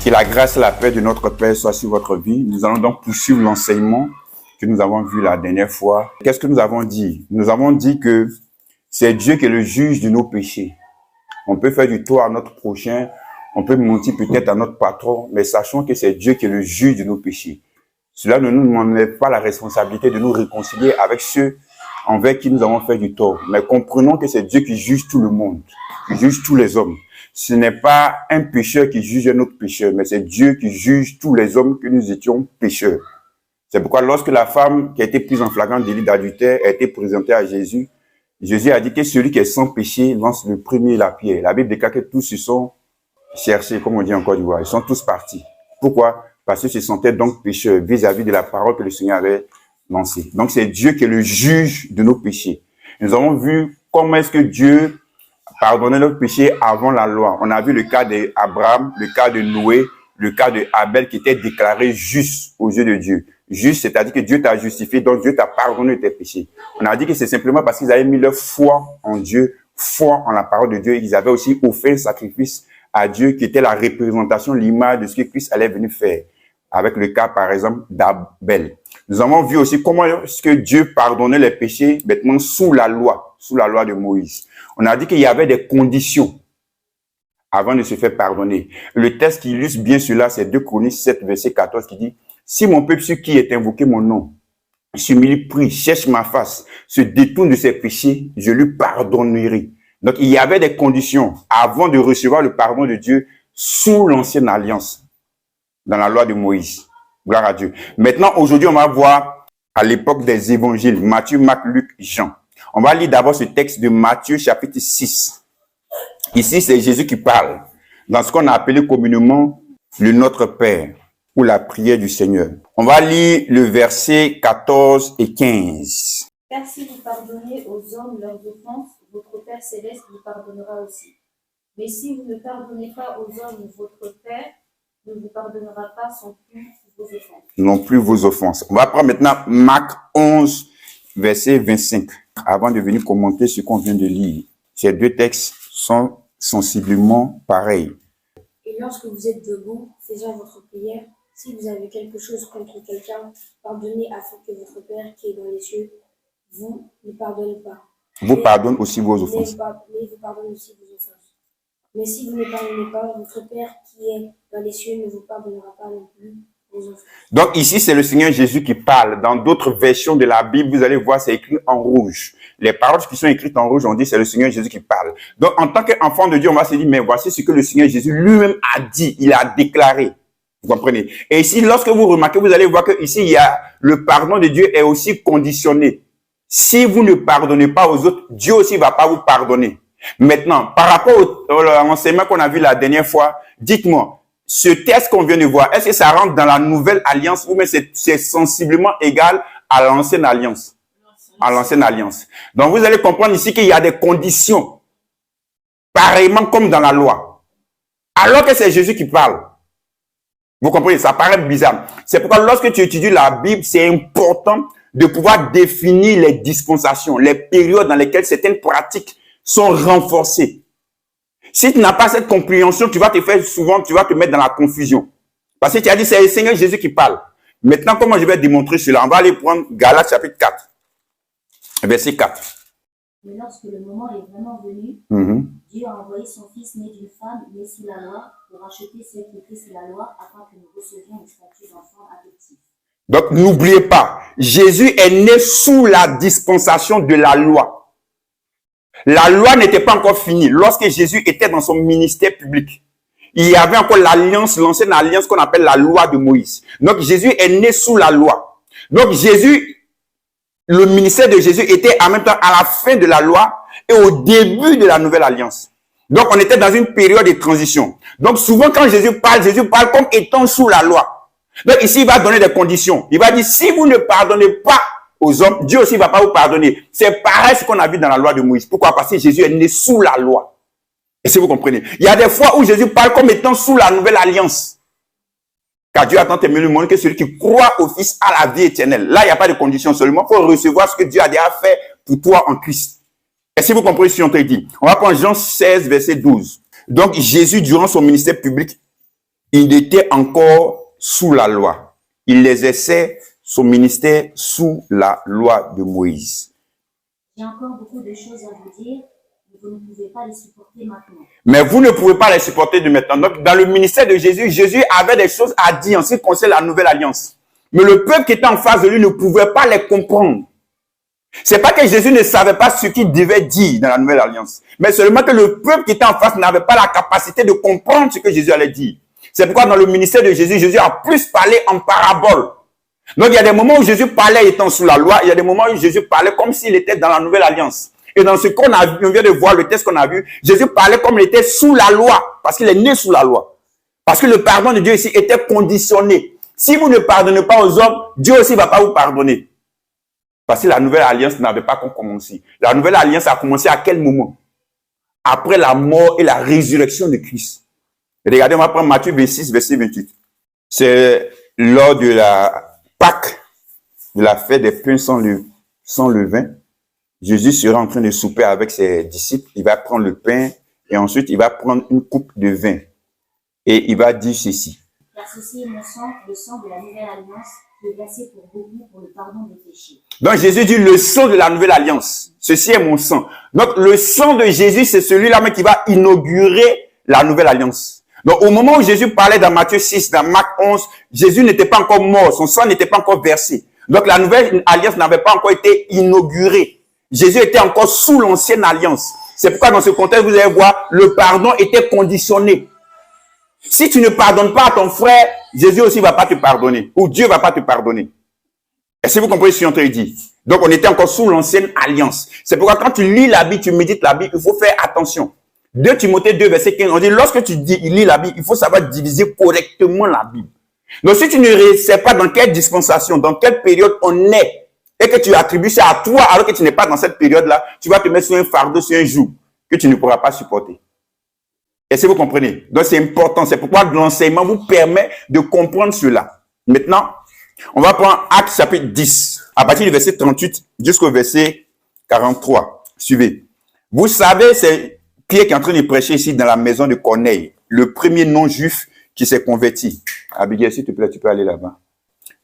Que la grâce et la paix de notre Père soient sur votre vie. Nous allons donc poursuivre l'enseignement que nous avons vu la dernière fois. Qu'est-ce que nous avons dit? Nous avons dit que c'est Dieu qui est le juge de nos péchés. On peut faire du tort à notre prochain, on peut mentir peut-être à notre patron, mais sachons que c'est Dieu qui est le juge de nos péchés. Cela ne nous enlève pas la responsabilité de nous réconcilier avec ceux envers qui nous avons fait du tort. Mais comprenons que c'est Dieu qui juge tout le monde, qui juge tous les hommes. Ce n'est pas un pécheur qui juge un autre pécheur, mais c'est Dieu qui juge tous les hommes que nous étions pécheurs. C'est pourquoi lorsque la femme qui a été prise en flagrant délit d'adultère a été présentée à Jésus, Jésus a dit que celui qui est sans péché lance le premier la pierre. La Bible déclare que tous se sont cherchés, comme on dit en Côte d'Ivoire. Ils sont tous partis. Pourquoi? Parce qu'ils se sentaient donc pécheurs vis-à-vis de la parole que le Seigneur avait lancée. Donc c'est Dieu qui est le juge de nos péchés. Nous avons vu comment est-ce que Dieu pardonnait nos péchés avant la loi. On a vu le cas d'Abraham, le cas de Noé, le cas de Abel qui était déclaré juste aux yeux de Dieu. Juste, c'est-à-dire que Dieu t'a justifié, donc Dieu t'a pardonné tes péchés. On a dit que c'est simplement parce qu'ils avaient mis leur foi en Dieu, foi en la parole de Dieu, et qu'ils avaient aussi offert un sacrifice à Dieu qui était la représentation, l'image de ce que Christ allait venir faire. Avec le cas, par exemple, d'Abel. Nous avons vu aussi comment est-ce que Dieu pardonnait les péchés maintenant sous la loi de Moïse. On a dit qu'il y avait des conditions avant de se faire pardonner. Le texte qui illustre bien cela, c'est 2 Chroniques 7, verset 14, qui dit « Si mon peuple sur qui est invoqué mon nom, s'humilie, prie, cherche ma face, se détourne de ses péchés, je lui pardonnerai. » Donc, il y avait des conditions avant de recevoir le pardon de Dieu sous l'ancienne alliance, dans la loi de Moïse. Gloire à Dieu. Maintenant, aujourd'hui, on va voir à l'époque des évangiles, Matthieu, Marc, Luc, Jean. On va lire d'abord ce texte de Matthieu, chapitre 6. Ici, c'est Jésus qui parle, dans ce qu'on a appelé communément le Notre Père, ou la prière du Seigneur. On va lire le verset 14 et 15. Car si vous pardonnez aux hommes leurs offenses, votre Père céleste vous pardonnera aussi. Mais si vous ne pardonnez pas aux hommes, votre Père ne vous pardonnera pas sans plus vos offenses. Non plus vos offenses. On va prendre maintenant Marc 11, verset 25. Avant de venir commenter ce qu'on vient de lire, ces deux textes sont sensiblement pareils. Et lorsque vous êtes debout, faisant votre prière, si vous avez quelque chose contre quelqu'un, pardonnez afin que votre Père qui est dans les cieux vous ne pardonne pas. Vous pardonne aussi vos offenses. Mais vous pardonne aussi vos offenses. Mais si vous ne pardonnez pas, votre Père qui est dans les cieux ne vous pardonnera pas non plus vos offenses. Donc ici, c'est le Seigneur Jésus qui parle. Dans d'autres versions de la Bible, vous allez voir, c'est écrit en rouge. Les paroles qui sont écrites en rouge, on dit c'est le Seigneur Jésus qui parle. Donc en tant qu'enfant de Dieu, on va se dire, mais voici ce que le Seigneur Jésus lui-même a dit, il a déclaré. Vous comprenez? Et ici, lorsque vous remarquez, vous allez voir que ici, il y a le pardon de Dieu est aussi conditionné. Si vous ne pardonnez pas aux autres, Dieu aussi va pas vous pardonner. Maintenant, par rapport à l'enseignement qu'on a vu la dernière fois, dites-moi, ce texte qu'on vient de voir, est-ce que ça rentre dans la nouvelle alliance ou bien c'est sensiblement égal à l'ancienne alliance? À l'ancienne alliance. Donc, vous allez comprendre ici qu'il y a des conditions, pareillement comme dans la loi. Alors que c'est Jésus qui parle. Vous comprenez? Ça paraît bizarre. C'est pourquoi lorsque tu étudies la Bible, c'est important de pouvoir définir les dispensations, les périodes dans lesquelles certaines pratiques sont renforcées. Si tu n'as pas cette compréhension, tu vas te mettre dans la confusion. Parce que tu as dit, c'est le Seigneur Jésus qui parle. Maintenant, comment je vais démontrer cela? On va aller prendre Galates chapitre 4, verset 4. Mais lorsque le moment est vraiment venu, Dieu a envoyé son Fils né d'une femme, né sous la loi, pour racheter ceux qui étaient sous la loi, afin que nous recevions le statut d'enfants adoptifs. Donc, n'oubliez pas, Jésus est né sous la dispensation de la loi. La loi n'était pas encore finie. Lorsque Jésus était dans son ministère public, il y avait encore l'alliance, l'ancienne alliance qu'on appelle la loi de Moïse. Donc, Jésus est né sous la loi. Donc, le ministère de Jésus était en même temps à la fin de la loi et au début de la nouvelle alliance. Donc, on était dans une période de transition. Donc, souvent, quand Jésus parle comme étant sous la loi. Donc, ici, il va donner des conditions. Il va dire, si vous ne pardonnez pas aux hommes, Dieu aussi ne va pas vous pardonner. C'est pareil ce qu'on a vu dans la loi de Moïse. Pourquoi? Parce que Jésus est né sous la loi. Et si vous comprenez, il y a des fois où Jésus parle comme étant sous la nouvelle alliance. Car Dieu a tant aimé le monde que celui qui croit au Fils a la vie éternelle. Là, il n'y a pas de condition seulement. Il faut recevoir ce que Dieu a déjà fait pour toi en Christ. Et si vous comprenez ce qu'on te dit, on va prendre Jean 16, verset 12. Donc, Jésus, durant son ministère public, Il était encore sous la loi. Il exerçait son ministère sous la loi de Moïse. J'ai encore beaucoup de choses à vous dire, mais vous ne pouvez pas les supporter maintenant. Mais vous ne pouvez pas les supporter de maintenant. Donc, dans le ministère de Jésus, Jésus avait des choses à dire en ce qui concerne la nouvelle alliance. Mais le peuple qui était en face de lui ne pouvait pas les comprendre. C'est pas que Jésus ne savait pas ce qu'il devait dire dans la nouvelle alliance, mais seulement que le peuple qui était en face n'avait pas la capacité de comprendre ce que Jésus allait dire. C'est pourquoi dans le ministère de Jésus, Jésus a plus parlé en parabole. Donc il y a des moments où Jésus parlait étant sous la loi, il y a des moments où Jésus parlait comme s'il était dans la nouvelle alliance. Et dans ce qu'on a vu, on vient de voir le texte qu'on a vu, Jésus parlait comme il était sous la loi, parce qu'il est né sous la loi. Parce que le pardon de Dieu ici était conditionné. Si vous ne pardonnez pas aux hommes, Dieu aussi ne va pas vous pardonner. Parce que la nouvelle alliance n'avait pas commencé. La nouvelle alliance a commencé à quel moment? Après la mort et la résurrection de Christ. Et regardez, on va prendre Matthieu 26, verset 28. C'est lors de la Pâque, de la fête des pains sans levain. Jésus sera en train de souper avec ses disciples. Il va prendre le pain et ensuite il va prendre une coupe de vin. Et il va dire ceci. Car ceci est mon sang, le sang de la nouvelle alliance, qui est versé pour beaucoup pour le pardon des péchés. Donc Jésus dit le sang de la nouvelle alliance. Ceci est mon sang. Donc le sang de Jésus, c'est celui-là même qui va inaugurer la nouvelle alliance. Donc au moment où Jésus parlait dans Matthieu 6, dans Marc 11, Jésus n'était pas encore mort, son sang n'était pas encore versé. Donc la nouvelle alliance n'avait pas encore été inaugurée. Jésus était encore sous l'ancienne alliance. C'est pourquoi dans ce contexte, vous allez voir, le pardon était conditionné. Si tu ne pardonnes pas à ton frère, Jésus aussi ne va pas te pardonner. Ou Dieu ne va pas te pardonner. Est-ce que vous comprenez ce que je suis en train de dire? Donc, on était encore sous l'ancienne alliance. C'est pourquoi quand tu lis la Bible, tu médites la Bible, il faut faire attention. 2 Timothée 2, verset 15, on dit, lorsque tu lis la Bible, il faut savoir diviser correctement la Bible. Donc, si tu ne sais pas dans quelle dispensation, dans quelle période on est, et que tu attribues ça à toi, alors que tu n'es pas dans cette période-là, tu vas te mettre sur un fardeau, sur un joug, que tu ne pourras pas supporter. Est-ce que vous comprenez? Donc, c'est important. C'est pourquoi l'enseignement vous permet de comprendre cela. Maintenant, on va prendre Actes chapitre 10, à partir du verset 38 jusqu'au verset 43. Suivez. Vous savez, c'est Pierre qui est en train de prêcher ici dans la maison de Corneille, le premier non-juif qui s'est converti. Abigail, s'il te plaît, tu peux aller là-bas.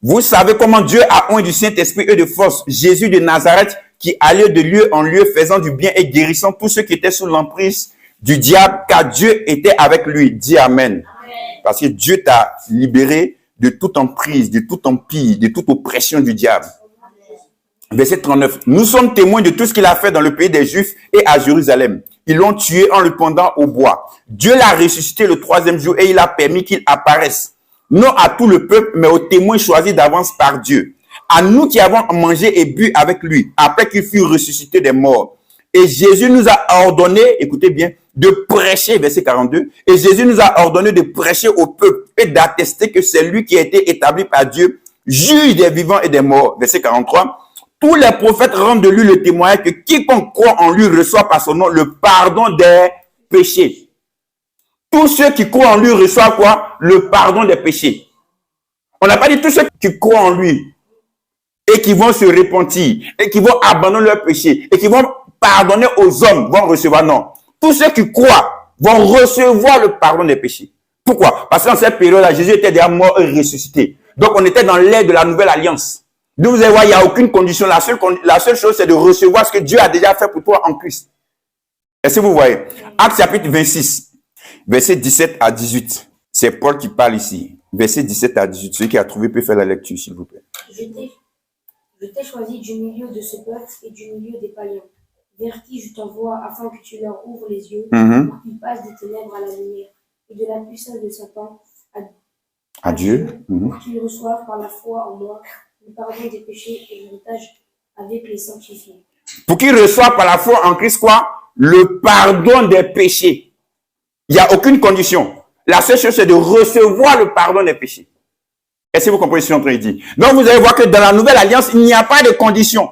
Vous savez comment Dieu a oint du Saint-Esprit et de force Jésus de Nazareth qui allait de lieu en lieu faisant du bien et guérissant tous ceux qui étaient sous l'emprise du diable, car Dieu était avec lui. Dis Amen. Amen. Parce que Dieu t'a libéré de toute emprise, de tout empire, de toute oppression du diable. Amen. Verset 39. Nous sommes témoins de tout ce qu'il a fait dans le pays des Juifs et à Jérusalem. Ils l'ont tué en le pendant au bois. Dieu l'a ressuscité le 3e jour et il a permis qu'il apparaisse. Non à tout le peuple, mais aux témoins choisis d'avance par Dieu. À nous qui avons mangé et bu avec lui, après qu'il fut ressuscité des morts. Et Jésus nous a ordonné, écoutez bien, de prêcher, verset 42, et Jésus nous a ordonné de prêcher au peuple et d'attester que c'est lui qui a été établi par Dieu, juge des vivants et des morts, verset 43. Tous les prophètes rendent de lui le témoignage que quiconque croit en lui reçoit par son nom le pardon des péchés. Tous ceux qui croient en lui reçoivent quoi? Le pardon des péchés. On n'a pas dit tous ceux qui croient en lui et qui vont se repentir et qui vont abandonner leurs péchés et qui vont pardonner aux hommes vont recevoir, non. Tous ceux qui croient vont recevoir le pardon des péchés. Pourquoi? Parce que dans cette période-là, Jésus était déjà mort et ressuscité. Donc, on était dans l'ère de la nouvelle alliance. Donc, vous allez voir, il n'y a aucune condition. La seule chose, c'est de recevoir ce que Dieu a déjà fait pour toi en Christ. Est-ce que vous voyez? Actes chapitre 26, verset 17 à 18. C'est Paul qui parle ici. Verset 17 à 18. Celui qui a trouvé peut faire la lecture, s'il vous plaît. Je t'ai choisi du milieu de ce peuple et du milieu des païens, vers qui je t'envoie afin que tu leur ouvres les yeux, pour qu'ils passent des ténèbres à la lumière et de la puissance de Satan À Dieu. pour qu'ils reçoivent par la foi en moi le pardon des péchés et l'héritage avec les sanctifiés. Pour qu'ils reçoivent par la foi en Christ quoi? Le pardon des péchés. Il n'y a aucune condition. La seule chose, c'est de recevoir le pardon des péchés. Est-ce que vous comprenez ce que je suis en train de dire? Donc, vous allez voir que dans la nouvelle alliance, il n'y a pas de condition.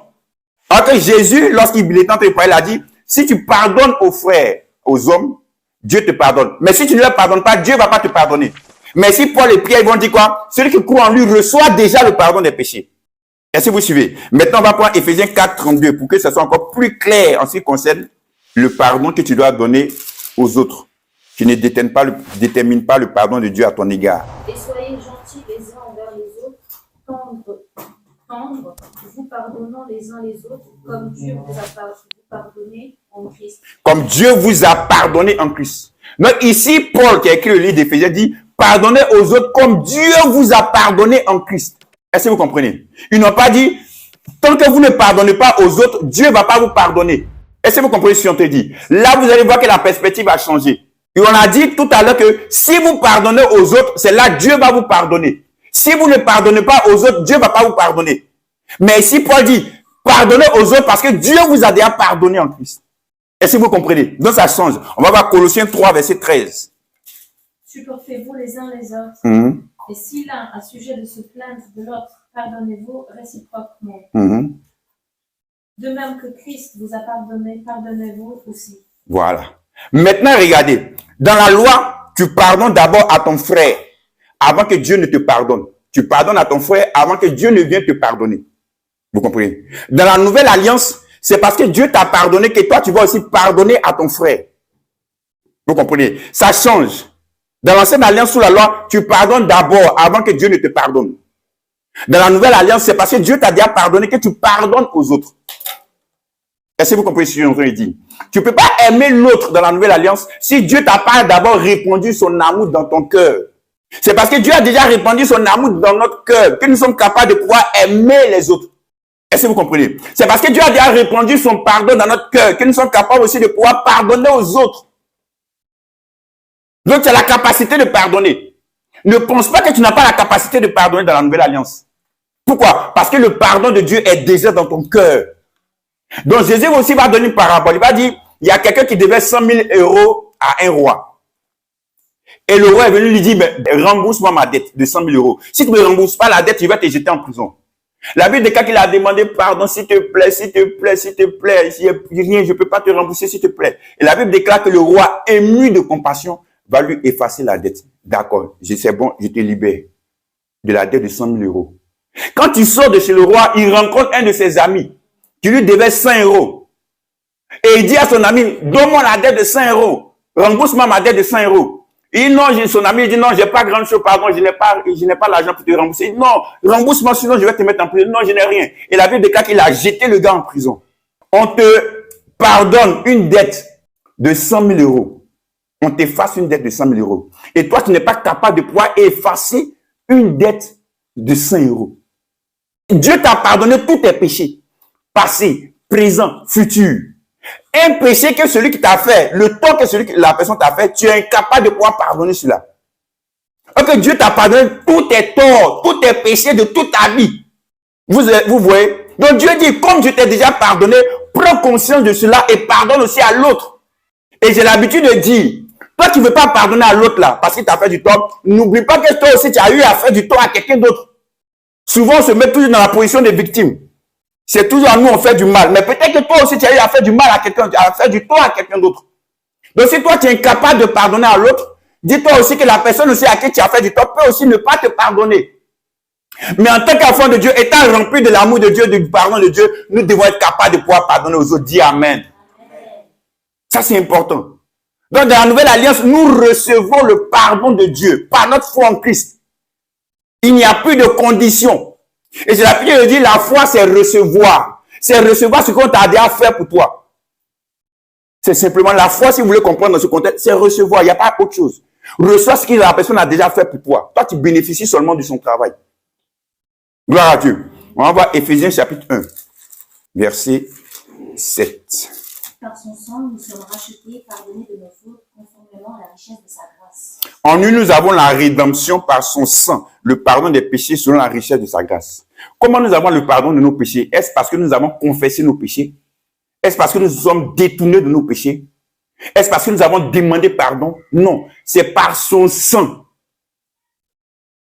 Alors que Jésus, lorsqu'il est en train de parler, il a dit, si tu pardonnes aux frères, aux hommes, Dieu te pardonne. Mais si tu ne leur pardonnes pas, Dieu ne va pas te pardonner. Mais si Paul et Pierre, ils vont dire quoi? Celui qui croit en lui reçoit déjà le pardon des péchés. Est-ce que vous suivez? Maintenant, on va prendre Éphésiens 4, 32 pour que ça soit encore plus clair en ce qui concerne le pardon que tu dois donner aux autres qui ne détermine pas le pardon de Dieu à ton égard. Et soyez gentils les uns envers les autres, tendres, vous pardonnant les uns les autres, comme Dieu vous a pardonné en Christ. Comme Dieu vous a pardonné en Christ. Donc ici, Paul qui a écrit le livre d'Éphésiens dit, pardonnez aux autres comme Dieu vous a pardonné en Christ. Est-ce que vous comprenez? Ils n'ont pas dit, tant que vous ne pardonnez pas aux autres, Dieu ne va pas vous pardonner. Est-ce que vous comprenez ce qu'on te dit? Là, vous allez voir que la perspective a changé. Et on a dit tout à l'heure que si vous pardonnez aux autres, c'est là Dieu va vous pardonner. Si vous ne pardonnez pas aux autres, Dieu ne va pas vous pardonner. Mais ici, Paul dit, pardonnez aux autres parce que Dieu vous a déjà pardonné en Christ. Est-ce que vous comprenez? Donc ça change. On va voir Colossiens 3, verset 13. Supportez-vous les uns les autres. Et si l'un a sujet de se plaindre de l'autre, pardonnez-vous réciproquement. De même que Christ vous a pardonné, pardonnez-vous aussi. Voilà. Maintenant, regardez. Dans la loi, tu pardonnes d'abord à ton frère avant que Dieu ne te pardonne. Tu pardonnes à ton frère avant que Dieu ne vienne te pardonner. Vous comprenez? Dans la nouvelle alliance, c'est parce que Dieu t'a pardonné que toi, tu vas aussi pardonner à ton frère. Vous comprenez? Ça change. Dans l'ancienne alliance sous la loi, tu pardonnes d'abord avant que Dieu ne te pardonne. Dans la nouvelle alliance, c'est parce que Dieu t'a déjà pardonné que tu pardonnes aux autres. Est-ce que vous comprenez ce que je suis en train de dire? Tu ne peux pas aimer l'autre dans la nouvelle alliance si Dieu t'a pas d'abord répandu son amour dans ton cœur. C'est parce que Dieu a déjà répandu son amour dans notre cœur que nous sommes capables de pouvoir aimer les autres. Est-ce que vous comprenez? C'est parce que Dieu a déjà répandu son pardon dans notre cœur que nous sommes capables aussi de pouvoir pardonner aux autres. Donc, c'est la capacité de pardonner. Ne pense pas que tu n'as pas la capacité de pardonner dans la nouvelle alliance. Pourquoi? Parce que le pardon de Dieu est déjà dans ton cœur. Donc, Jésus aussi va donner une parabole. Il va dire, il y a quelqu'un qui devait 100 000 euros à un roi. Et le roi est venu lui dire, rembourse-moi ma dette de 100 000 euros. Si tu ne me rembourses pas la dette, tu vas te jeter en prison. La Bible déclare qu'il a demandé pardon, s'il te plaît, s'il te plaît, s'il te plaît. S'il n'y a rien, je ne peux pas te rembourser, s'il te plaît. Et la Bible déclare que le roi, ému de compassion, va lui effacer la dette. D'accord, c'est bon, je te libère de la dette de 100 000 euros. Quand il sort de chez le roi, il rencontre un de ses amis qui lui devait 100 euros. Et il dit à son ami, donne-moi la dette de 100 euros. Rembourse-moi ma dette de 100 euros. Et non, son ami dit, non, j'ai pas grand chose, pardon, je n'ai pas l'argent pour te rembourser. Il dit, non, rembourse-moi, sinon je vais te mettre en prison. Non, je n'ai rien. Et la Bible déclare qu'il a jeté le gars en prison. On te pardonne une dette de 100 000 euros. On t'efface une dette de 100 000 euros. Et toi, tu n'es pas capable de pouvoir effacer une dette de 100 euros. Dieu t'a pardonné tous tes péchés. Passé, présent, futur. Un péché que celui qui t'a fait, le temps que la personne t'a fait, tu es incapable de pouvoir pardonner cela. Ok, Dieu t'a pardonné tous tes torts, tous tes péchés de toute ta vie. Vous voyez? Donc Dieu dit, comme je t'ai déjà pardonné, prends conscience de cela et pardonne aussi à l'autre. Et j'ai l'habitude de dire, toi qui ne veux pas pardonner à l'autre là, parce qu'il t'a fait du tort, n'oublie pas que toi aussi tu as eu à faire du tort à quelqu'un d'autre. Souvent on se met toujours dans la position des victimes. C'est toujours à nous on fait du mal. Mais peut-être que toi aussi tu as eu à faire du mal à quelqu'un, à faire du tort à quelqu'un d'autre. Donc si toi tu es incapable de pardonner à l'autre, dis-toi aussi que la personne aussi à qui tu as fait du tort peut aussi ne pas te pardonner. Mais en tant qu'enfant de Dieu, étant rempli de l'amour de Dieu, du pardon de Dieu, nous devons être capables de pouvoir pardonner aux autres. Dis Amen. Ça c'est important. Donc dans la nouvelle alliance, nous recevons le pardon de Dieu par notre foi en Christ. Il n'y a plus de conditions. Et c'est la Bible dit, la foi c'est recevoir. C'est recevoir ce qu'on t'a déjà fait pour toi. C'est simplement la foi, si vous voulez comprendre dans ce contexte, c'est recevoir. Il n'y a pas autre chose. Reçois ce que la personne a déjà fait pour toi. Toi, tu bénéficies seulement de son travail. Gloire à Dieu. On va voir Éphésiens chapitre 1, verset 7. Par son sang, nous sommes rachetés, pardonnés de nos fautes, conformément à la richesse de sa grâce. En lui, nous avons la rédemption par son sang, le pardon des péchés selon la richesse de sa grâce. Comment nous avons le pardon de nos péchés? Est-ce parce que nous avons confessé nos péchés? Est-ce parce que nous sommes détournés de nos péchés? Est-ce parce que nous avons demandé pardon? Non, c'est par son sang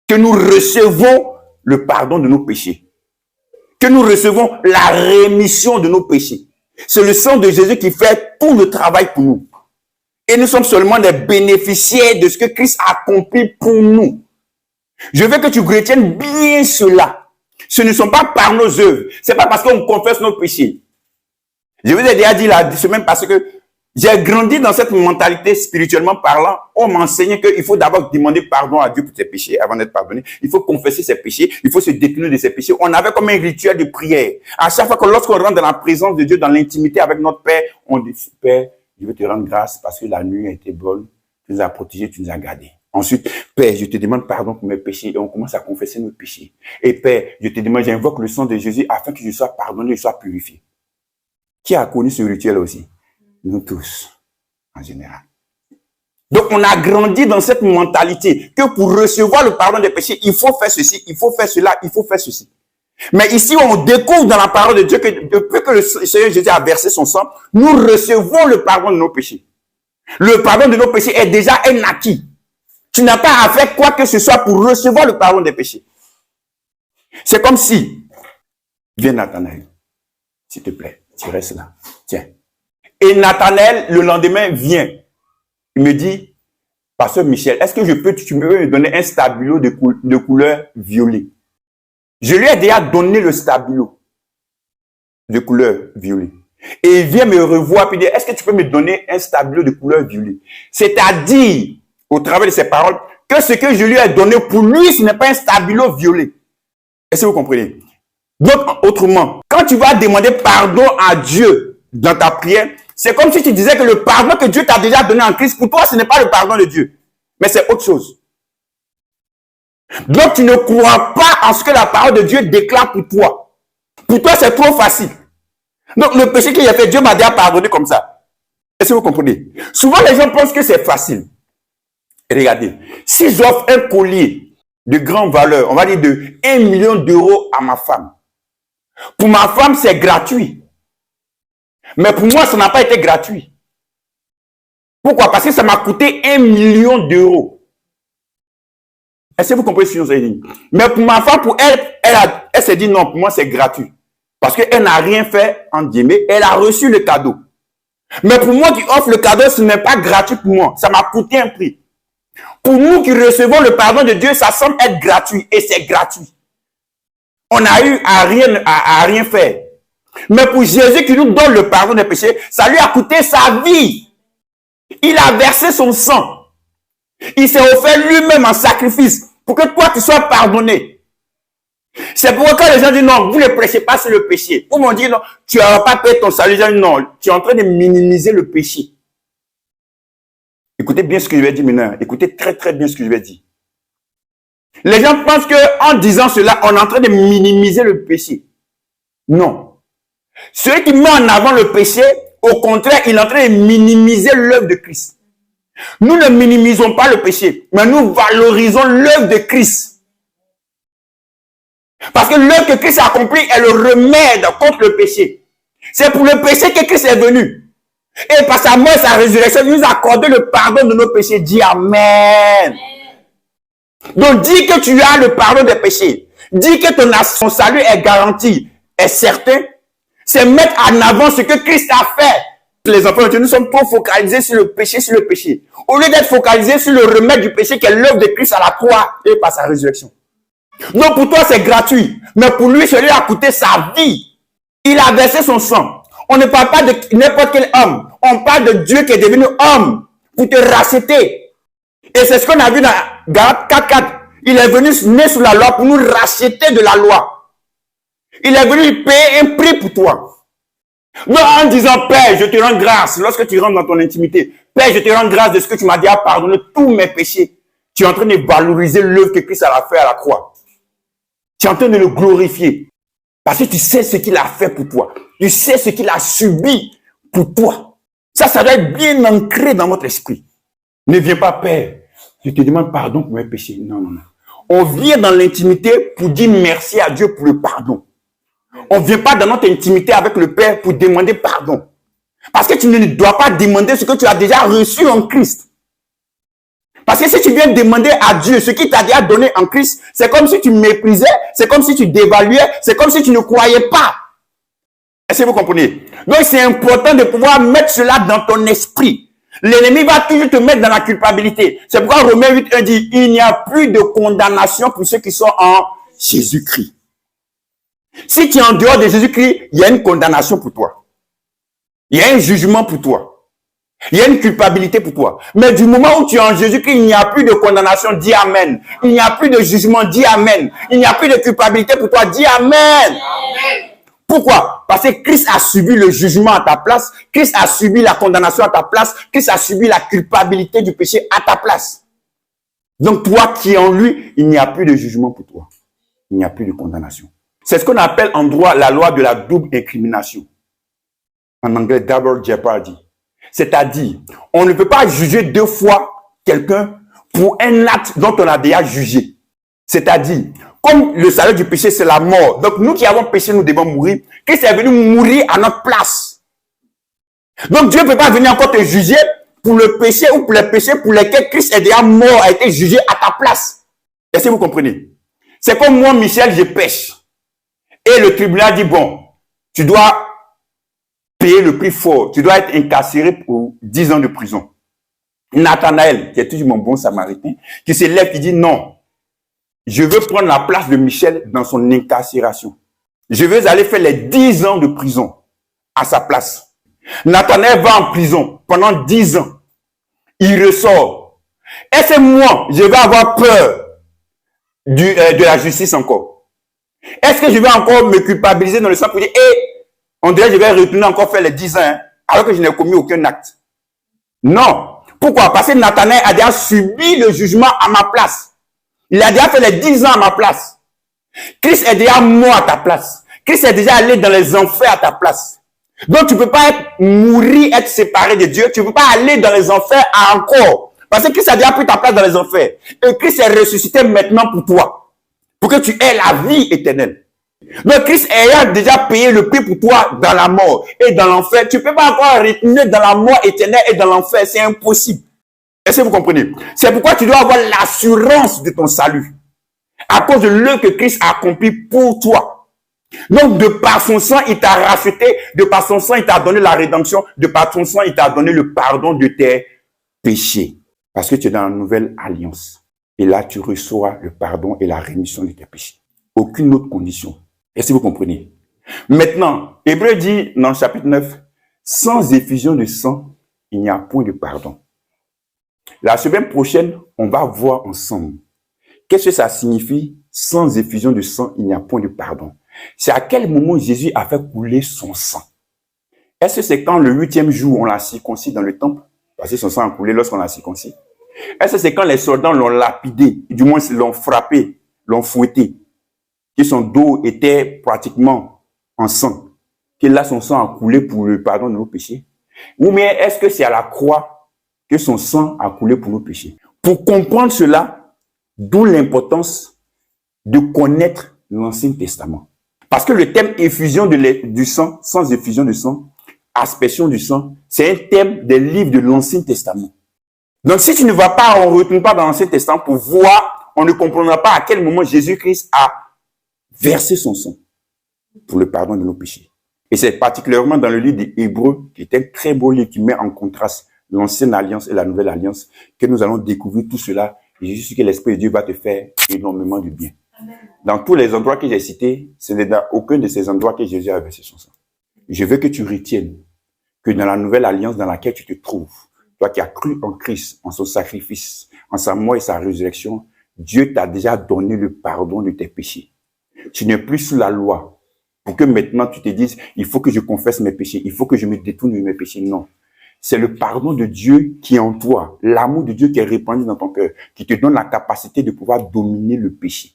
que nous recevons le pardon de nos péchés, que nous recevons la rémission de nos péchés. C'est le sang de Jésus qui fait tout le travail pour nous. Et nous sommes seulement des bénéficiaires de ce que Christ a accompli pour nous. Je veux que tu retiennes bien cela. Ce ne sont pas par nos œuvres. C'est pas parce qu'on confesse nos péchés. Je vous ai déjà dit la semaine parce que J'ai grandi dans cette mentalité spirituellement parlant. On m'enseignait qu'il faut d'abord demander pardon à Dieu pour ses péchés avant d'être pardonné. Il faut confesser ses péchés. Il faut se détourner de ses péchés. On avait comme un rituel de prière. À chaque fois que lorsqu'on rentre dans la présence de Dieu, dans l'intimité avec notre Père, on dit, Père, je veux te rendre grâce parce que la nuit a été bonne. Tu nous as protégés, tu nous as gardés. Ensuite, Père, je te demande pardon pour mes péchés et on commence à confesser nos péchés. Et Père, je te demande, j'invoque le sang de Jésus afin que je sois pardonné, je sois purifié. Qui a connu ce rituel aussi? Nous tous, en général. Donc, on a grandi dans cette mentalité que pour recevoir le pardon des péchés, il faut faire ceci, il faut faire cela, il faut faire ceci. Mais ici, on découvre dans la parole de Dieu que depuis que le Seigneur Jésus a versé son sang, nous recevons le pardon de nos péchés. Le pardon de nos péchés est déjà un acquis. Tu n'as pas à faire quoi que ce soit pour recevoir le pardon des péchés. C'est comme si, viens Nathanaël, s'il te plaît, tu restes là, tiens. Et Nathanaël, le lendemain, vient. Il me dit, Pasteur Michel, est-ce que tu peux me donner un stabilo de couleur violet? Je lui ai déjà donné le stabilo de couleur violet. Et il vient me revoir et dit, est-ce que tu peux me donner un stabilo de couleur violet? C'est-à-dire, au travers de ces paroles, que ce que je lui ai donné pour lui, ce n'est pas un stabilo violet. Est-ce que vous comprenez? Donc, autrement, quand tu vas demander pardon à Dieu dans ta prière, c'est comme si tu disais que le pardon que Dieu t'a déjà donné en Christ, pour toi, ce n'est pas le pardon de Dieu, mais c'est autre chose. Donc, tu ne crois pas en ce que la parole de Dieu déclare pour toi. Pour toi, c'est trop facile. Donc, le péché qu'il a fait, Dieu m'a déjà pardonné comme ça. Est-ce que vous comprenez? Souvent, les gens pensent que c'est facile. Et regardez, si j'offre un collier de grande valeur, on va dire de 1 million d'euros à ma femme, pour ma femme, c'est gratuit. Mais pour moi, ça n'a pas été gratuit. Pourquoi? Parce que ça m'a coûté 1 million d'euros. Est-ce que vous comprenez ce que je vous dit? Mais pour ma femme, pour elle, elle s'est dit non, pour moi, c'est gratuit. Parce qu'elle n'a rien fait, en guillemets, elle a reçu le cadeau. Mais pour moi qui offre le cadeau, ce n'est pas gratuit pour moi. Ça m'a coûté un prix. Pour nous qui recevons le pardon de Dieu, ça semble être gratuit et c'est gratuit. On a eu à rien faire. Mais pour Jésus qui nous donne le pardon des péchés, ça lui a coûté sa vie. Il a versé son sang. Il s'est offert lui-même en sacrifice pour que toi tu sois pardonné. C'est pourquoi quand les gens disent non, vous ne prêchez pas sur le péché. Ou m'ont dit non, tu n'as pas payé ton salut. Les gens disent non, tu es en train de minimiser le péché. Écoutez bien ce que je vais dire maintenant. Écoutez très très bien ce que je vais dire. Les gens pensent que en disant cela, on est en train de minimiser le péché. Non. Celui qui met en avant le péché, au contraire, il est en train de minimiser l'œuvre de Christ. Nous ne minimisons pas le péché, mais nous valorisons l'œuvre de Christ. Parce que l'œuvre que Christ a accomplie est le remède contre le péché. C'est pour le péché que Christ est venu. Et par sa mort et sa résurrection, il nous a accordé le pardon de nos péchés. Dis Amen. Donc, dis que tu as le pardon des péchés. Dis que ton salut est garanti, est certain. C'est mettre en avant ce que Christ a fait. Les enfants de Dieu, nous sommes trop focalisés sur le péché, Au lieu d'être focalisés sur le remède du péché qui est l'œuvre de Christ à la croix et par sa résurrection. Donc, pour toi, c'est gratuit. Mais pour lui, celui a coûté sa vie. Il a versé son sang. On ne parle pas de n'importe quel homme. On parle de Dieu qui est devenu homme pour te racheter. Et c'est ce qu'on a vu dans Galates 4:4. Il est venu né sous la loi pour nous racheter de la loi. Il est venu payer un prix pour toi. Non, en disant, Père, je te rends grâce. Lorsque tu rentres dans ton intimité, Père, je te rends grâce de ce que tu m'as dit à pardonner tous mes péchés. Tu es en train de valoriser l'œuvre que Christ a fait à la croix. Tu es en train de le glorifier. Parce que tu sais ce qu'il a fait pour toi. Tu sais ce qu'il a subi pour toi. Ça doit être bien ancré dans votre esprit. Ne viens pas, Père, je te demande pardon pour mes péchés. Non, non, non. On vient dans l'intimité pour dire merci à Dieu pour le pardon. On ne vient pas dans notre intimité avec le Père pour demander pardon. Parce que tu ne dois pas demander ce que tu as déjà reçu en Christ. Parce que si tu viens demander à Dieu ce qu'il t'a déjà donné en Christ, c'est comme si tu méprisais, c'est comme si tu dévaluais, c'est comme si tu ne croyais pas. Est-ce que vous comprenez? Donc c'est important de pouvoir mettre cela dans ton esprit. L'ennemi va toujours te mettre dans la culpabilité. C'est pourquoi Romains 8:1 dit, il n'y a plus de condamnation pour ceux qui sont en Jésus-Christ. Si tu es en dehors de Jésus-Christ, il y a une condamnation pour toi. Il y a un jugement pour toi. Il y a une culpabilité pour toi. Mais du moment où tu es en Jésus-Christ, il n'y a plus de condamnation, dis Amen. Il n'y a plus de jugement, dis Amen. Il n'y a plus de culpabilité pour toi, dis Amen. Amen. Pourquoi? Parce que Christ a subi le jugement à ta place. Christ a subi la condamnation à ta place. Christ a subi la culpabilité du péché à ta place. Donc toi qui es en lui, il n'y a plus de jugement pour toi. Il n'y a plus de condamnation. C'est ce qu'on appelle en droit la loi de la double incrimination. En anglais, double jeopardy. C'est-à-dire, on ne peut pas juger deux fois quelqu'un pour un acte dont on a déjà jugé. C'est-à-dire, comme le salaire du péché, c'est la mort. Donc, nous qui avons péché, nous devons mourir. Christ est venu mourir à notre place. Donc, Dieu ne peut pas venir encore te juger pour le péché ou pour les péchés pour lesquels Christ est déjà mort, a été jugé à ta place. Est-ce que vous comprenez? C'est comme moi, Michel, je pêche. Et le tribunal dit, bon, tu dois payer le prix fort. Tu dois être incarcéré pour 10 ans de prison. Nathanaël, qui est toujours mon bon samaritain, qui se lève, qui dit non. Je veux prendre la place de Michel dans son incarcération. Je veux aller faire les 10 ans de prison à sa place. Nathanaël va en prison pendant 10 ans. Il ressort. Est-ce que moi, je vais avoir peur de la justice encore? Est-ce que je vais encore me culpabiliser dans le sens pour dire, on dirait que je vais retourner encore faire les 10 ans, hein, alors que je n'ai commis aucun acte? Non. Pourquoi? Parce que Nathanaël a déjà subi le jugement à ma place. Il a déjà fait les 10 ans à ma place. Christ est déjà mort à ta place. Christ est déjà allé dans les enfers à ta place. Donc tu ne peux pas mourir, être séparé de Dieu. Tu ne peux pas aller dans les enfers encore. Parce que Christ a déjà pris ta place dans les enfers. Et Christ est ressuscité maintenant pour toi. Pour que tu aies la vie éternelle. Donc Christ ayant déjà payé le prix pour toi dans la mort et dans l'enfer, tu ne peux pas encore retourner dans la mort éternelle et dans l'enfer. C'est impossible. Est-ce que vous comprenez? C'est pourquoi tu dois avoir l'assurance de ton salut. À cause de l'œuvre que Christ a accompli pour toi. Donc, de par son sang, il t'a racheté. De par son sang, il t'a donné la rédemption. De par son sang, il t'a donné le pardon de tes péchés. Parce que tu es dans la nouvelle alliance. Et là, tu reçois le pardon et la rémission de tes péchés. Aucune autre condition. Est-ce que vous comprenez? Maintenant, Hébreu dit dans le chapitre 9, sans effusion de sang, il n'y a point de pardon. La semaine prochaine, on va voir ensemble. Qu'est-ce que ça signifie? Sans effusion de sang, il n'y a point de pardon. C'est à quel moment Jésus a fait couler son sang? Est-ce que c'est quand le 8e jour, on l'a circoncis dans le temple? Parce que son sang a coulé lorsqu'on l'a circoncis. Est-ce que c'est quand les soldats l'ont lapidé, du moins l'ont frappé, l'ont fouetté, que son dos était pratiquement en sang, que là son sang a coulé pour le pardon de nos péchés? Ou bien est-ce que c'est à la croix que son sang a coulé pour nos péchés? Pour comprendre cela, d'où l'importance de connaître l'Ancien Testament. Parce que le thème effusion du sang, sans effusion de sang, aspersion du sang, c'est un thème des livres de l'Ancien Testament. Donc si tu ne vas pas, on ne retourne pas dans l'Ancien Testament pour voir, on ne comprendra pas à quel moment Jésus-Christ a versé son sang pour le pardon de nos péchés. Et c'est particulièrement dans le livre des Hébreux, qui est un très beau livre qui met en contraste l'Ancienne Alliance et la Nouvelle Alliance, que nous allons découvrir tout cela. Et je suis sûr que l'Esprit de Dieu va te faire énormément de bien. Amen. Dans tous les endroits que j'ai cités, ce n'est dans aucun de ces endroits que Jésus a versé son sang. Je veux que tu retiennes que dans la Nouvelle Alliance dans laquelle tu te trouves, toi qui as cru en Christ, en son sacrifice, en sa mort et sa résurrection, Dieu t'a déjà donné le pardon de tes péchés. Tu n'es plus sous la loi pour que maintenant tu te dises, il faut que je confesse mes péchés, il faut que je me détourne de mes péchés. Non. C'est le pardon de Dieu qui est en toi, l'amour de Dieu qui est répandu dans ton cœur, qui te donne la capacité de pouvoir dominer le péché.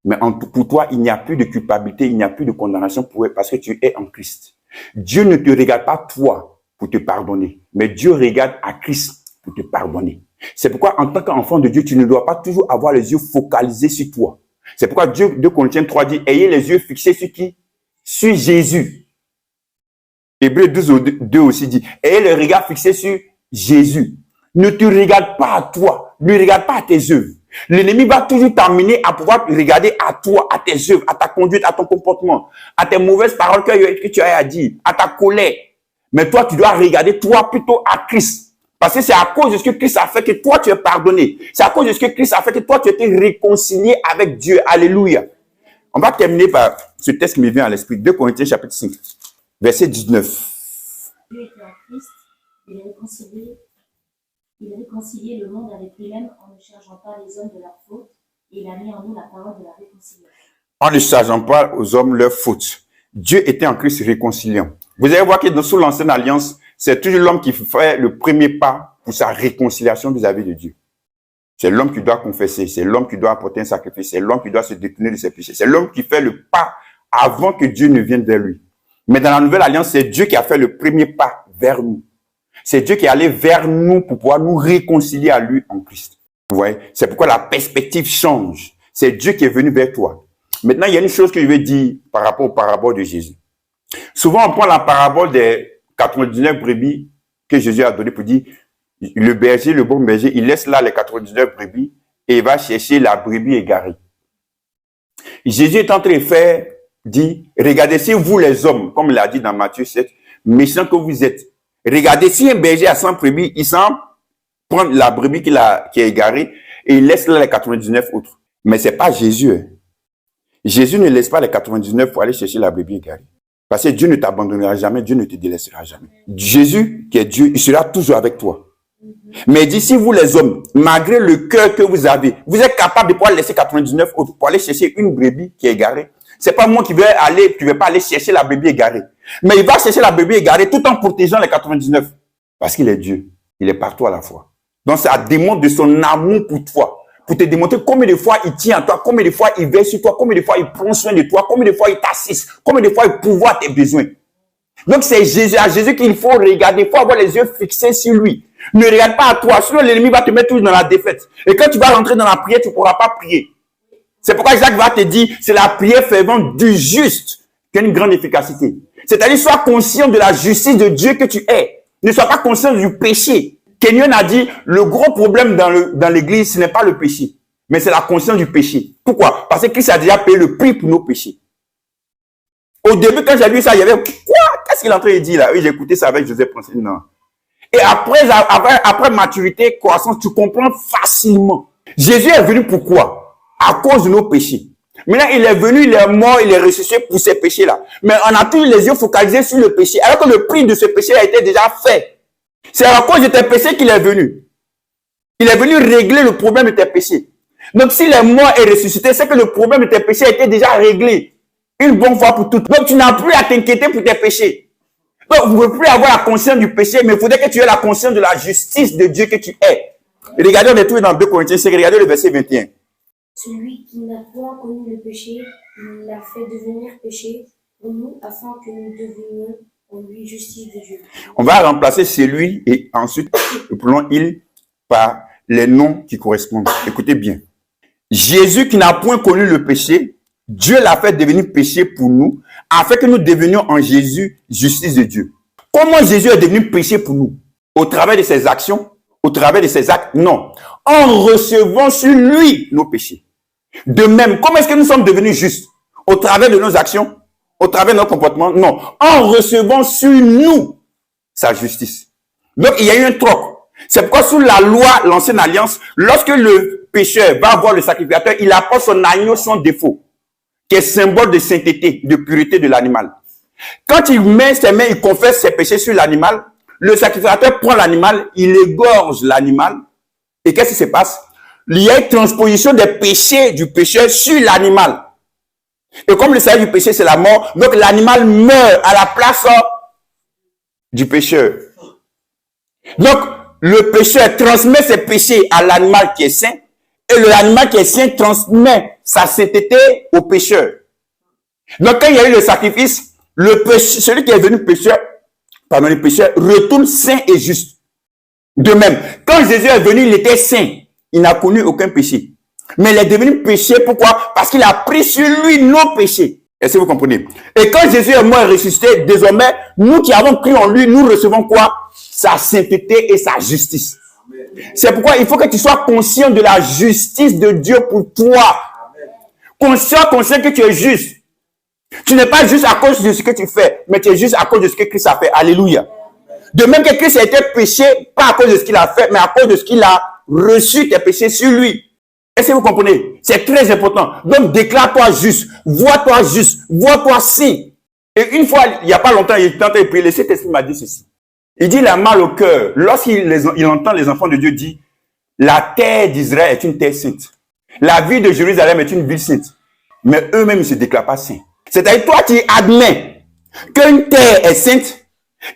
Mais pour toi, il n'y a plus de culpabilité, il n'y a plus de condamnation parce que tu es en Christ. Dieu ne te regarde pas toi pour te pardonner, mais Dieu regarde à Christ pour te pardonner. C'est pourquoi en tant qu'enfant de Dieu, tu ne dois pas toujours avoir les yeux focalisés sur toi. C'est pourquoi 2 Corinthiens 3 dit, ayez les yeux fixés sur qui? Sur Jésus. Hébreux 12:2 aussi dit, ayez le regard fixé sur Jésus. Ne te regarde pas à toi, ne regarde pas à tes œuvres. L'ennemi va toujours t'amener à pouvoir regarder à toi, à tes œuvres, à ta conduite, à ton comportement, à tes mauvaises paroles que tu as à dire, à ta colère. Mais toi, tu dois regarder toi plutôt à Christ. Parce que c'est à cause de ce que Christ a fait que toi, tu es pardonné. C'est à cause de ce que Christ a fait que toi, tu as été réconcilié avec Dieu. Alléluia. On va terminer par ce texte qui me vient à l'esprit. 2 Corinthiens chapitre 5, verset 19. Dieu était en Christ, Il réconciliait le monde avec lui-même en ne chargeant pas les hommes de leurs fautes, et il a mis en nous la parole de la réconciliation. En ne chargeant pas aux hommes leurs fautes. Dieu était en Christ réconciliant. Vous allez voir que sous l'ancienne alliance, c'est toujours l'homme qui fait le premier pas pour sa réconciliation vis-à-vis de Dieu. C'est l'homme qui doit confesser, c'est l'homme qui doit apporter un sacrifice, c'est l'homme qui doit se détourner de ses péchés. C'est l'homme qui fait le pas avant que Dieu ne vienne vers lui. Mais dans la nouvelle alliance, c'est Dieu qui a fait le premier pas vers nous. C'est Dieu qui est allé vers nous pour pouvoir nous réconcilier à lui en Christ. Vous voyez? C'est pourquoi la perspective change. C'est Dieu qui est venu vers toi. Maintenant, il y a une chose que je vais dire par rapport aux paraboles de Jésus. Souvent, on prend la parabole des 99 brebis que Jésus a donné pour dire, le berger, le bon berger, il laisse là les 99 brebis et il va chercher la brebis égarée. Jésus est en train de dit, regardez si vous les hommes, comme il a dit dans Matthieu 7, méchants que vous êtes, regardez si un berger a 100 brebis, il s'en prend la brebis qui est égarée et il laisse là les 99 autres. Mais c'est pas Jésus. Hein. Jésus ne laisse pas les 99 pour aller chercher la brebis égarée. Parce que Dieu ne t'abandonnera jamais, Dieu ne te délaissera jamais. Jésus, qui est Dieu, il sera toujours avec toi. Mais il dit, si vous les hommes, malgré le cœur que vous avez, vous êtes capable de pouvoir laisser 99 autres pour aller chercher une brebis qui est égarée. C'est pas moi qui vais aller, tu ne vas pas aller chercher la brebis égarée. Mais il va chercher la brebis égarée tout en protégeant les 99. Parce qu'il est Dieu. Il est partout à la fois. Donc ça démontre de son amour pour toi. Pour te démontrer combien de fois il tient à toi, combien de fois il veille sur toi, combien de fois il prend soin de toi, combien de fois il t'assiste, combien de fois il pourvoit tes besoins. Donc c'est Jésus, à Jésus qu'il faut regarder, il faut avoir les yeux fixés sur lui. Ne regarde pas à toi, sinon l'ennemi va te mettre toujours dans la défaite. Et quand tu vas rentrer dans la prière, tu ne pourras pas prier. C'est pourquoi Jacques va te dire, c'est la prière fervente du juste qui a une grande efficacité. C'est-à-dire, sois conscient de la justice de Dieu que tu es. Ne sois pas conscient du péché. Kenyon a dit, le gros problème dans l'église, ce n'est pas le péché, mais c'est la conscience du péché. Pourquoi? Parce que Christ a déjà payé le prix pour nos péchés. Au début, quand j'ai lu ça, il y avait, quoi? Qu'est-ce qu'il est en train de dire là? Oui, j'ai écouté ça avec Joseph Prince. Non. Et après maturité, croissance, tu comprends facilement. Jésus est venu pourquoi? À cause de nos péchés. Maintenant, il est venu, il est mort, il est ressuscité pour ces péchés-là. Mais on a tous les yeux focalisés sur le péché, alors que le prix de ce péché a été déjà fait. C'est à cause de tes péchés qu'il est venu. Il est venu régler le problème de tes péchés. Donc, s'il est mort et ressuscité, c'est que le problème de tes péchés a été déjà réglé. Une bonne fois pour toutes. Donc, tu n'as plus à t'inquiéter pour tes péchés. Donc, vous ne pouvez plus avoir la conscience du péché, mais il faudrait que tu aies la conscience de la justice de Dieu que tu es. Et regardez, on est tous dans 2 Corinthiens, c'est regardez le verset 21. Celui qui n'a point connu le péché, il l'a fait devenir péché pour nous, afin que nous devenions en lui justice de Dieu. On va remplacer celui et ensuite, nous prenons il par les noms qui correspondent. Écoutez bien. Jésus qui n'a point connu le péché, Dieu l'a fait devenir péché pour nous, afin que nous devenions en Jésus justice de Dieu. Comment Jésus est devenu péché pour nous? Au travers de ses actions? Au travers de ses actes? Non. En recevant sur lui nos péchés. De même, comment est-ce que nous sommes devenus justes? Au travers de nos actions? Au travers de notre comportement? Non. En recevant sur nous sa justice. Donc, il y a eu un troc. C'est pourquoi sous la loi, l'ancienne alliance, lorsque le pécheur va voir le sacrificateur, il apporte son agneau sans défaut, qui est symbole de sainteté, de pureté de l'animal. Quand il met ses mains, il confesse ses péchés sur l'animal, le sacrificateur prend l'animal, il égorge l'animal, et qu'est-ce qui se passe? Il y a une transposition des péchés du pécheur sur l'animal. Et comme le salaire du péché, c'est la mort, donc l'animal meurt à la place du pécheur. Donc, le pécheur transmet ses péchés à l'animal qui est saint, et l'animal qui est saint transmet sa sainteté au pécheur. Donc, quand il y a eu le sacrifice, celui qui est devenu pécheur, le pécheur retourne saint et juste. De même, quand Jésus est venu, il était saint. Il n'a connu aucun péché. Mais il est devenu péché, pourquoi? Parce qu'il a pris sur lui nos péchés. Est-ce que vous comprenez? Et quand Jésus est mort et ressuscité, désormais, nous qui avons cru en lui, nous recevons quoi? Sa sainteté et sa justice. C'est pourquoi il faut que tu sois conscient de la justice de Dieu pour toi. Conscient que tu es juste. Tu n'es pas juste à cause de ce que tu fais, mais tu es juste à cause de ce que Christ a fait. Alléluia. De même que Christ a été péché, pas à cause de ce qu'il a fait, mais à cause de ce qu'il a reçu tes péchés sur lui. Est-ce que vous comprenez? C'est très important. Donc, déclare-toi juste. Vois-toi juste. Vois-toi saint. Et une fois, il n'y a pas longtemps, il était en train de prier. Le Saint-Esprit m'a dit ceci. Il dit, il a mal au cœur. Lorsqu'il entend les enfants de Dieu dire, la terre d'Israël est une terre sainte. La ville de Jérusalem est une ville sainte. Mais eux-mêmes ne se déclarent pas saints. C'est-à-dire, toi, tu admets qu'une terre est sainte,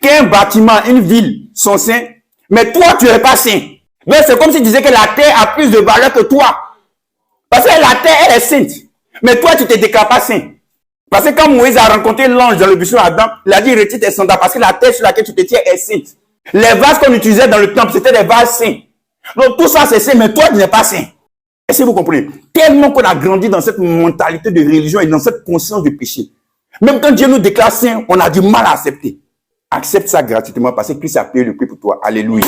qu'un bâtiment, une ville sont saints, mais toi, tu n'es pas saint. Mais c'est comme si tu disais que la terre a plus de valeur que toi. Parce que la terre, elle est sainte. Mais toi, tu ne te déclares pas saint. Parce que quand Moïse a rencontré l'ange dans le buisson Adam, il a dit, retire tes sandales, parce que la terre sur laquelle tu te tiens est sainte. Les vases qu'on utilisait dans le temple, c'était des vases saints. Donc tout ça, c'est saint, mais toi, tu n'es pas saint. Est-ce que vous comprenez? Tellement qu'on a grandi dans cette mentalité de religion et dans cette conscience de péché. Même quand Dieu nous déclare saint, on a du mal à accepter. Accepte ça gratuitement parce que Christ a payé le prix pour toi. Alléluia.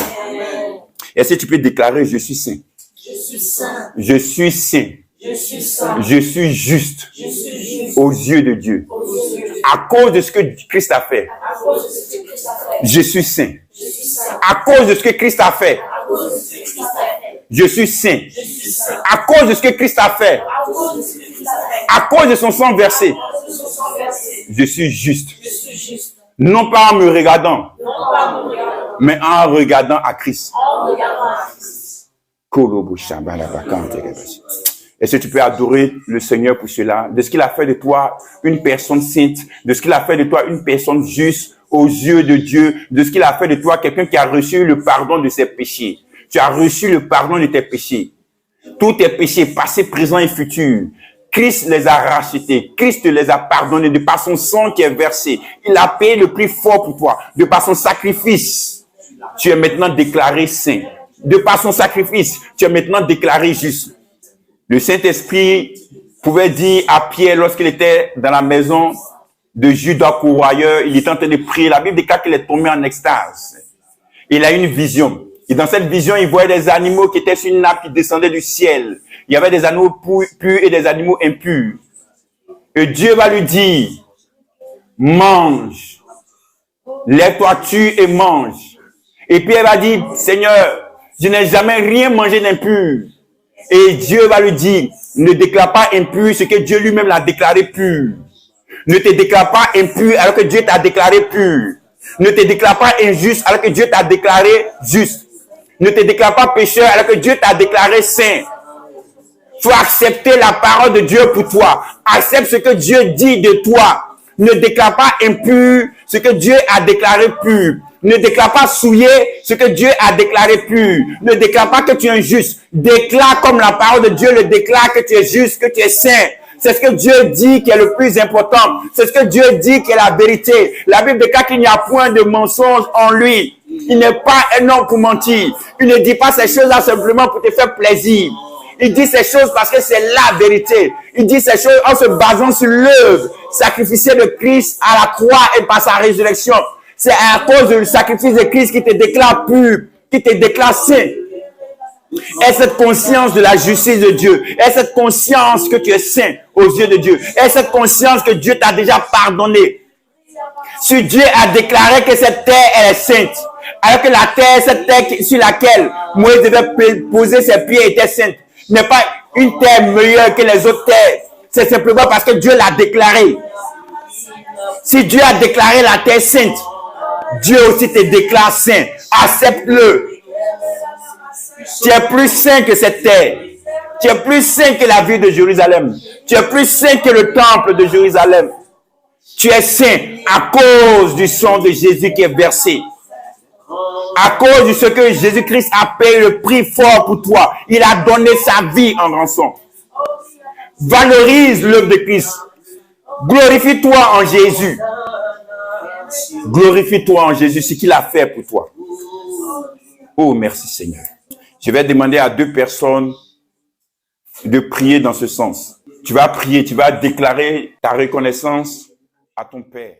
Est-ce que tu peux déclarer, je suis saint? Je suis saint. Je suis saint. Je suis saint. Je suis juste. Je suis juste. Aux yeux de Dieu. Aux yeux de Dieu. À cause de ce que Christ a fait. À cause de ce que Christ a fait. Je suis saint. Je suis saint. À cause de ce que Christ a fait. À cause de ce que Christ a fait. Je suis saint. Je suis saint. À cause de ce que Christ a fait. À cause de ce que Christ a fait. À cause de son sang versé. À cause de son sang versé. Je suis juste. Je suis juste. Non pas en me regardant, Non pas en me regardant, mais en regardant à Christ. en regardant à Christ. Est-ce que tu peux adorer le Seigneur pour cela? De ce qu'il a fait de toi une personne sainte, de ce qu'il a fait de toi une personne juste aux yeux de Dieu, de ce qu'il a fait de toi quelqu'un qui a reçu le pardon de ses péchés. Tu as reçu le pardon de tes péchés. Tous tes péchés, passés, présents et futurs. Christ les a rachetés. Christ les a pardonnés de par son sang qui est versé. Il a payé le prix fort pour toi. De par son sacrifice, tu es maintenant déclaré saint. De par son sacrifice, tu es maintenant déclaré juste. Le Saint-Esprit pouvait dire à Pierre lorsqu'il était dans la maison de Judas courroyeur, il était en train de prier. La Bible déclare qu'il est tombé en extase. Il a eu une vision. Et dans cette vision, il voyait des animaux qui étaient sur une nappe qui descendaient du ciel. Il y avait des animaux purs et des animaux impurs. Et Dieu va lui dire, mange. Lève-toi, tue et mange. Et puis elle va dire, Seigneur, je n'ai jamais rien mangé d'impur. Et Dieu va lui dire, ne déclare pas impur ce que Dieu lui-même l'a déclaré pur. Ne te déclare pas impur alors que Dieu t'a déclaré pur. Ne te déclare pas injuste alors que Dieu t'a déclaré juste. Ne te déclare pas pécheur alors que Dieu t'a déclaré saint. Tu dois accepter la parole de Dieu pour toi. Accepte ce que Dieu dit de toi. Ne déclare pas impur ce que Dieu a déclaré pur. Ne déclare pas souillé ce que Dieu a déclaré pur. Ne déclare pas que tu es injuste. Déclare comme la parole de Dieu le déclare que tu es juste, que tu es saint. C'est ce que Dieu dit qui est le plus important. C'est ce que Dieu dit qui est la vérité. La Bible déclare qu'il n'y a point de mensonge en lui. Il n'est pas un homme pour mentir. Il ne dit pas ces choses-là simplement pour te faire plaisir. Il dit ces choses parce que c'est la vérité. Il dit ces choses en se basant sur l'œuvre sacrificielle de Christ à la croix et par sa résurrection. C'est à cause du sacrifice de Christ qui te déclare pur, qui te déclare saint. Et cette conscience de la justice de Dieu, et cette conscience que tu es saint aux yeux de Dieu, et cette conscience que Dieu t'a déjà pardonné. Si Dieu a déclaré que cette terre elle est sainte, alors que la terre, cette terre sur laquelle Moïse devait poser ses pieds était sainte, n'est pas une terre meilleure que les autres terres. C'est simplement parce que Dieu l'a déclaré. Si Dieu a déclaré la terre sainte, Dieu aussi te déclare saint. Accepte-le. Tu es plus saint que cette terre. Tu es plus saint que la ville de Jérusalem. Tu es plus saint que le temple de Jérusalem. Tu es saint à cause du sang de Jésus qui est versé. À cause de ce que Jésus-Christ a payé le prix fort pour toi. Il a donné sa vie en rançon. Valorise l'œuvre de Christ. Glorifie-toi en Jésus. Glorifie-toi en Jésus, ce qu'il a fait pour toi. Oh, merci Seigneur. Je vais demander à 2 personnes de prier dans ce sens. Tu vas prier, tu vas déclarer ta reconnaissance à ton Père.